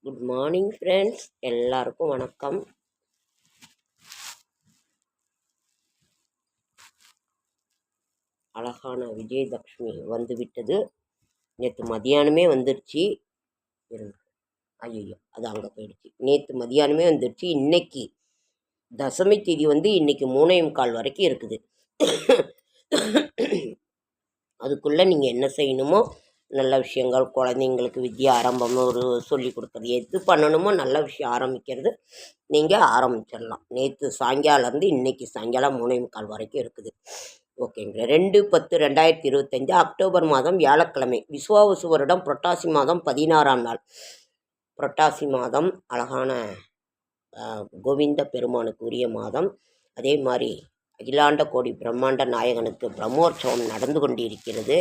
Good morning friends, எல்லாருக்கும் வணக்கம். அழகான விஜயதஷ்மி வந்துவிட்டது. நேற்று மதியானமே வந்துடுச்சு. ஐயோ, அது அங்கே போயிடுச்சு. நேற்று மதியானமே வந்துடுச்சு. இன்னைக்கு தசமி தேதி இன்னைக்கு 3:45 வரைக்கும் இருக்குது. அதுக்குள்ளே நீங்கள் என்ன செய்யணுமோ நல்ல விஷயங்கள், குழந்தைங்களுக்கு வித்யா ஆரம்பம்னு ஒரு சொல்லி கொடுக்குறது, எது பண்ணணுமோ நல்ல விஷயம் ஆரம்பிக்கிறது நீங்கள் ஆரம்பிச்சிடலாம். நேற்று சாயங்காலம்லேருந்து இன்றைக்கி சாயங்காலம் 3:45 வரைக்கும் இருக்குது. ஓகேங்க. 2/10/2025 அக்டோபர் மாதம் வியாழக்கிழமை, விசுவாவசு வருடம் புரட்டாசி மாதம் 16ஆம் நாள். புரட்டாசி மாதம் அழகான கோவிந்த பெருமானுக்கு உரிய மாதம். அதே மாதிரி அகிலாண்ட கோடி பிரம்மாண்ட நாயகனுக்கு பிரம்மோற்சவம் நடந்து கொண்டிருக்கிறது.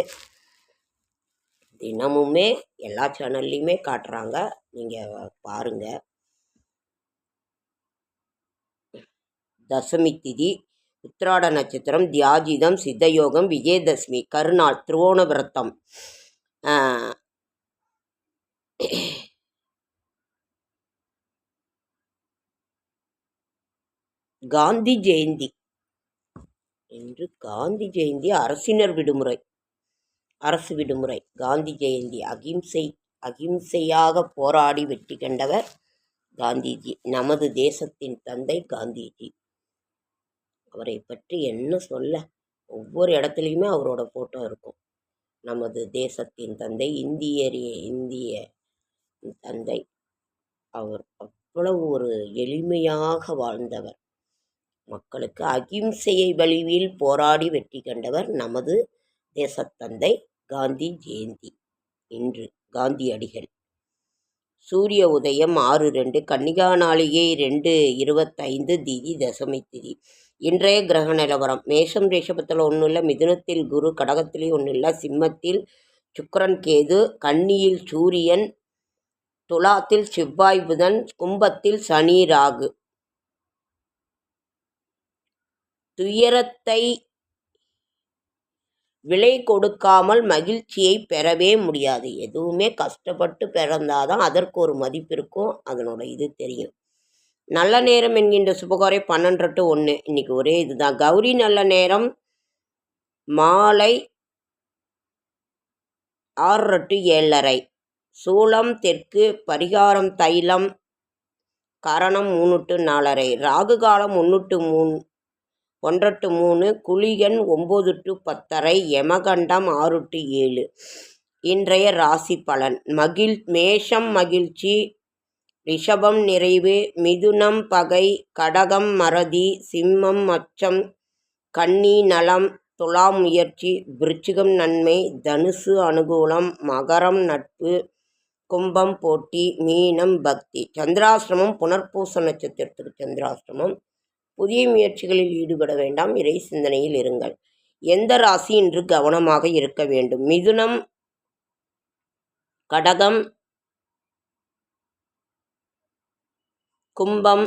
தினமுமே எல்லா சேனல்லையுமே காட்டுறாங்க, நீங்கள் பாருங்கள். தசமி திதி, உத்திராட நட்சத்திரம், தியாஜிதம், சித்தயோகம், விஜயதசமி, கருநாள், திருவோண விரதம், காந்தி ஜெயந்தி என்று. காந்தி ஜெயந்தி அரசினர் விடுமுறை, அரசு விடுமுறை. காந்தி ஜெயந்தி அகிம்சையாக போராடி வெற்றி கண்டவர் காந்திஜி, நமது தேசத்தின் தந்தை காந்திஜி. அவரை பற்றி என்ன சொல்ல, ஒவ்வொரு இடத்துலையுமே அவரோட ஃபோட்டோ இருக்கும். நமது தேசத்தின் தந்தை, இந்திய தந்தை. அவர் அவ்வளவு ஒரு எளிமையாக வாழ்ந்தவர். மக்களுக்கு அகிம்சையை வழிவில் போராடி வெற்றி கண்டவர் நமது தேசத்தந்தை காந்தி ஜெயந்தி இன்று. காந்தியடிகள். சூரிய உதயம் 6:02, கன்னிகா நாளிகை 2:25, திதி தசமி திதி. இன்றைய கிரக நிலவரம்: மேஷம் ரிஷபத்தில் ஒன்றும் இல்லை, மிதுனத்தில் குரு, கடகத்திலேயும் ஒன்றும் இல்லை, சிம்மத்தில் சுக்கிரன் கேது, கன்னியில் சூரியன், துலாத்தில் செவ்வாய் புதன், கும்பத்தில் சனி ராகு. துயரத்தை விலை கொடுக்காமல் மகிழ்ச்சியை பெறவே முடியாது. எதுவுமே கஷ்டப்பட்டு பிறந்தாதான் அதற்கு ஒரு மதிப்பு இருக்கும், அதனோட இது தெரியும். நல்ல நேரம் என்கின்ற சுபகாரை 12 to 1. இன்னைக்கு ஒரே இதுதான். கௌரி நல்ல நேரம் மாலை 6 to 7:30. சூலம் தெற்கு, பரிகாரம் தைலம், கரணம் 3 to 4:30. ராகு காலம் 1 to 3, குளிகன் 9 to 10:30, யமகண்டம் 6 to 7. இன்றைய ராசி பலன்: மேஷம் மகிழ்ச்சி, ரிஷபம் நிறைவு, மிதுனம் பகை, கடகம் மறதி, சிம்மம் அச்சம், கன்னி நலம், துலாம் முயற்சி, விருச்சிகம் நன்மை, தனுசு அனுகூலம், மகரம் நட்பு, கும்பம் போட்டி, மீனம் பக்தி. சந்திராசிரமம் புனர்பூச நட்சத்திரத்துக்கு சந்திராசிரமம். புதிய முயற்சிகளில் ஈடுபட வேண்டாம், இறை சிந்தனையில் இருங்கள். எந்த ராசி இன்று கவனமாக இருக்க வேண்டும்? மிதுனம், கடகம், கும்பம்.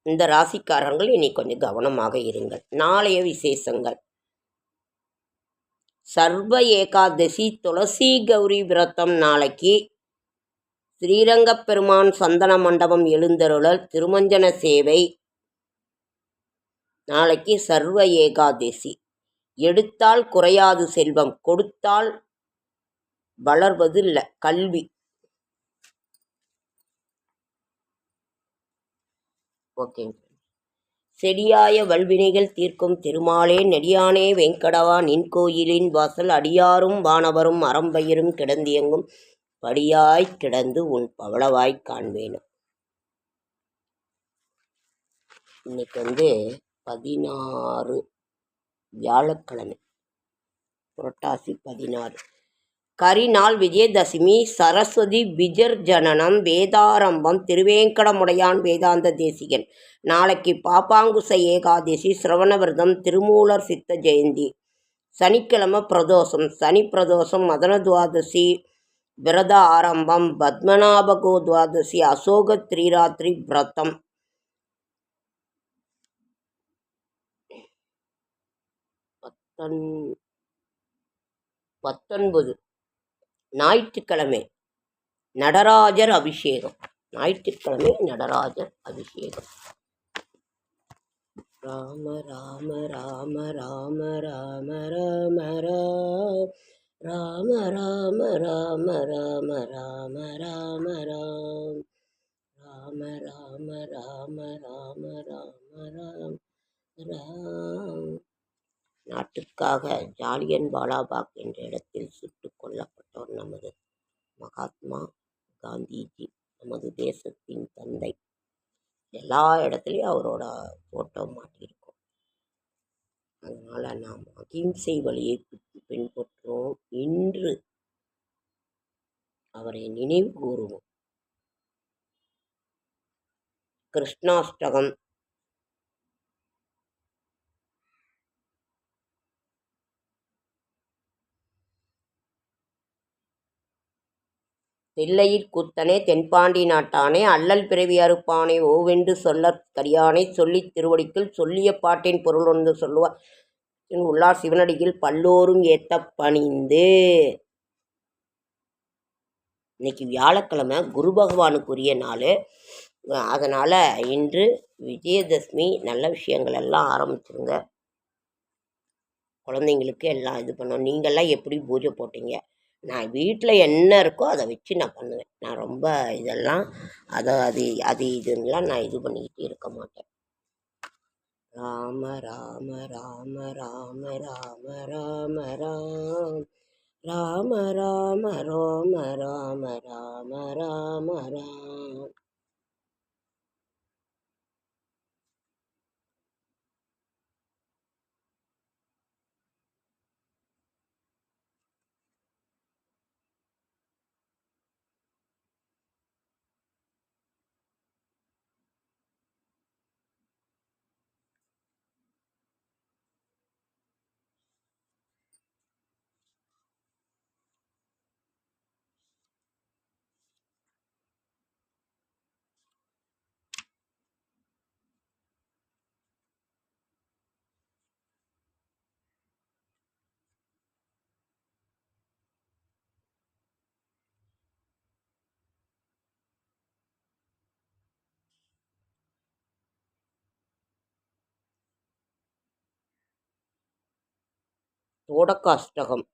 இந்த ராசிக்காரர்கள் இனி கொஞ்சம் கவனமாக இருங்கள். நாளைய விசேஷங்கள்: சர்வ ஏகாதசி, துளசி கௌரி விரதம் நாளைக்கு, ஸ்ரீரங்கப் பெருமான் சந்தன மண்டபம் எழுந்தருளல், திருமஞ்சன சேவை நாளைக்கு. சர்வ ஏகாதசி. எடுத்தால் குறையாது செல்வம், கொடுத்தால் வளர்வது இல்லை கல்வி. ஓகேங்க. செடியாய வல்வினைகள் தீர்க்கும் திருமாலே, நெடியானே வெங்கடவா, நின் கோயிலின் வாசல் அடியாரும் வானவரும் அறம்பயிரும் கிடந்தியங்கும் படியாய் கிடந்து உன் பவளவாய் காண்பேனும். இன்னைக்கு 16 வியாழக்கிழமை, புரட்டாசி 16. கரிநாள் விஜயதசமி, சரஸ்வதி விஜர்ஜனனம், வேதாரம்பம், திருவேங்கடமுடையான் வேதாந்த தேசிகன். நாளைக்கு பாப்பாங்குச ஏகாதசி, சிரவண விரதம், திருமூலர் சித்த ஜெயந்தி. சனிக்கிழமை பிரதோஷம், சனி பிரதோஷம், மதன துவாதசி விரத ஆரம்பம், பத்மநாபகோ துவாதசி, அசோக திரிராத்திரி விரதம். 19 ஞாயிற்றுக்கிழமை நடராஜர் அபிஷேகம். ஞாயிற்றுக்கிழமை நடராஜர் அபிஷேகம். ராம ராம ராம ராம ராம ராம ராம ராம ராம ராம ராம ராம ராம் ராம ராம ராம ராம ராம ராம் ராம். நாட்டுக்காக ஜாலியன் வாலாபாக் என்ற இடத்தில் சுட்டுக் கொல்லப்பட்டவர் நமது மகாத்மா காந்திஜி, நமது தேசத்தின் தந்தை. எல்லா இடத்துலையும் அவரோட ஃபோட்டோ மாட்டியிருக்கோம். அதனால் நாம் அகிம்சை வழியை பின்பற்றுவோம். இன்று அவரை நினைவு கூறுவோம். கிருஷ்ணாஷ்டகம் தில்லையிற் கூத்தனே தென்பாண்டி நாட்டானே அல்லல் பிறவி அறுப்பானே ஓவென்று சொல்லற் கரியானை சொல்லித் திருவடிக்குள் சொல்லிய பாட்டின் பொருள் ஒன்று சொல்லுவார் உள்ளார் சிவனடியில் பல்லோரும் ஏத்தப் பணிந்து. இன்னைக்கு வியாழக்கிழமை குரு பகவானுக்குரிய நாள். அதனால் இன்று விஜயதசமி. நல்ல விஷயங்கள் எல்லாம் ஆரம்பிச்சிருங்க. குழந்தைங்களுக்கு எல்லாம் இது பண்ணோம். நீங்கள்லாம் எப்படி பூஜை போட்டீங்க? நான் வீட்டில் என்ன இருக்கோ அதை வச்சு நான் பண்ணுவேன். நான் ரொம்ப இதெல்லாம் அது இதுன்னெலாம் நான் இது பண்ணிக்கிட்டு இருக்க மாட்டேன். ராம ராம ராம ராம ராம ராம ராம் ராம ராம ராம ராம ராம ராம ராம். தோடக்காஷ்டகம்.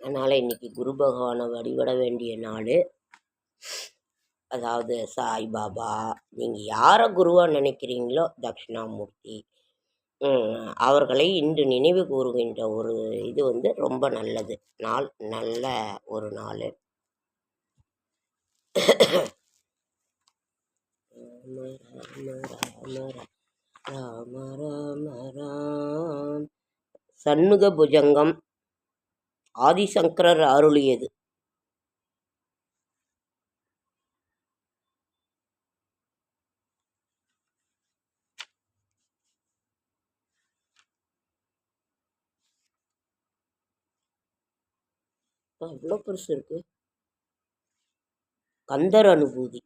அதனால் இன்றைக்கி குரு பகவானை வழிபட வேண்டிய நாள். அதாவது சாய்பாபா, நீங்கள் யாரை குருவாக நினைக்கிறீங்களோ, தட்சிணாமூர்த்தி, அவர்களை இன்று நினைவு கூறுகின்ற ஒரு இது ரொம்ப நல்லது நாள். நல்ல ஒரு நாள். ராம ராம ராம். சண்முக புஜங்கம் ஆதிசங்கரர் அருளியது. எவ்வளோ பெருசு இருக்கு. கந்தர் அனுபூதி.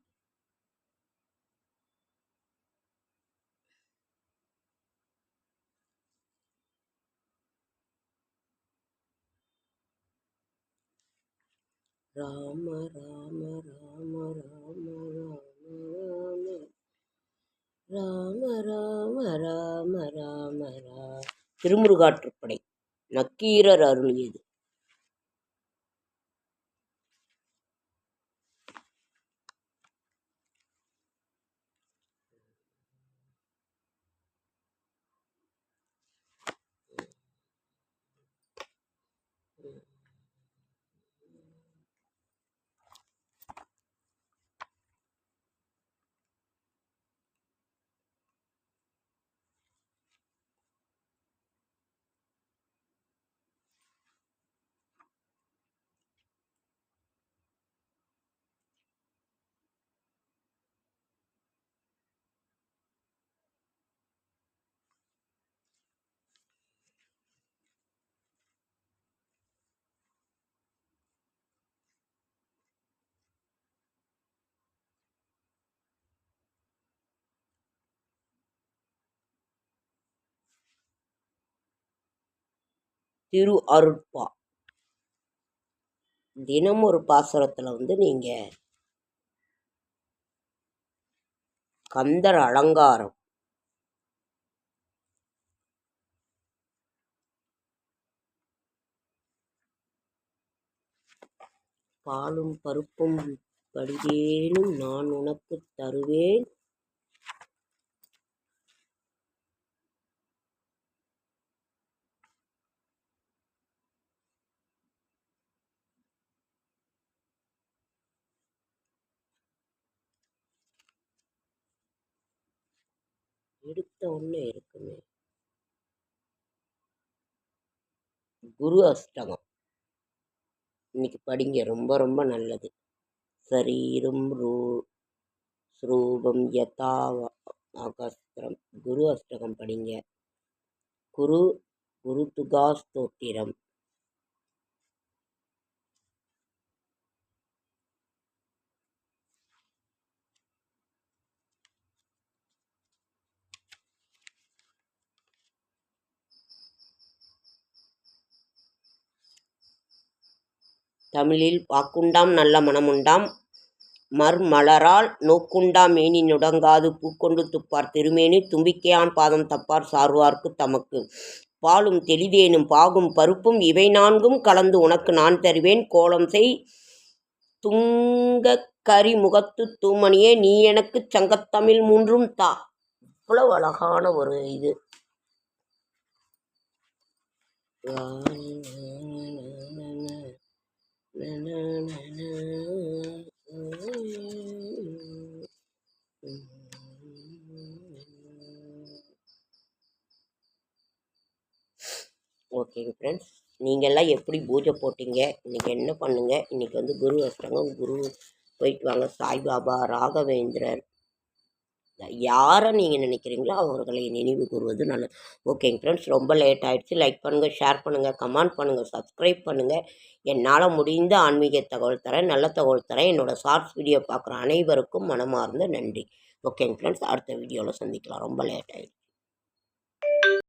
ராம ராம ராம ராம ராம ராம ராம ராம ராம. திருமுருகாற்றுப்படை நக்கீரர் அருளியது. திரு அருட்பா. தினம் ஒரு பாசுரத்தில் நீங்கள் கந்தர் அலங்காரம், பாலும் பருப்பும் படிதேனும் நான் உனக்கு தருவேன், எடுத்த ஒன்று இருக்குமே. குரு அஷ்டகம் இன்னைக்கு படிங்க, ரொம்ப ரொம்ப நல்லது. சரீரம் ஸ்ரூபம் யதா அகஸ்திரம். குரு அஷ்டகம் படிங்க. குரு துகா ஸ்தோத்திரம். தமிழில் வாக்குண்டாம் நல்ல மனமுண்டாம் மர்மலரால் நோக்குண்டாம் மேனி நுடங்காது பூக்கொண்டு துப்பார் திருமேனி தும்பிக்கையான் பாதம் தப்பார் சார்வார்க்கு தமக்கு. பாலும் தெளிதேனும் பாகும் பருப்பும் இவை நான்கும் கலந்து உனக்கு நான் தருவேன், கோலம் செய் துங்கக் கரிமுகத்து தூமணியே நீ எனக்கு சங்கத்தமிழ் மூன்றும் தா. இவ்வளவு அழகான ஒரு இது. ஓகேங்க ஃப்ரெண்ட்ஸ், நீங்கள்லாம் எப்படி பூஜை போட்டீங்க, இன்றைக்கி என்ன பண்ணுங்கள். இன்றைக்கி குரு அஷ்டகம். குரு போயிட்டு வாங்க. சாய்பாபா, ராகவேந்திரர், யாரை நீங்கள் நினைக்கிறீங்களோ அவர்களை நினைவு கூறுவது நல்லது. ஓகேங்க ஃப்ரெண்ட்ஸ், ரொம்ப லேட் ஆகிடுச்சு. லைக் பண்ணுங்கள், ஷேர் பண்ணுங்கள், கமெண்ட் பண்ணுங்கள், சப்ஸ்கிரைப் பண்ணுங்கள். என்னால் முடிந்த ஆன்மீக தகவல் தரேன், நல்ல தகவல் தரேன். என்னோடய ஷார்ட்ஸ் வீடியோ பார்க்குற அனைவருக்கும் மனமார்ந்த நன்றி. ஓகேங்க ஃப்ரெண்ட்ஸ், அடுத்த வீடியோவில் சந்திக்கலாம். ரொம்ப லேட் ஆகிடுச்சு.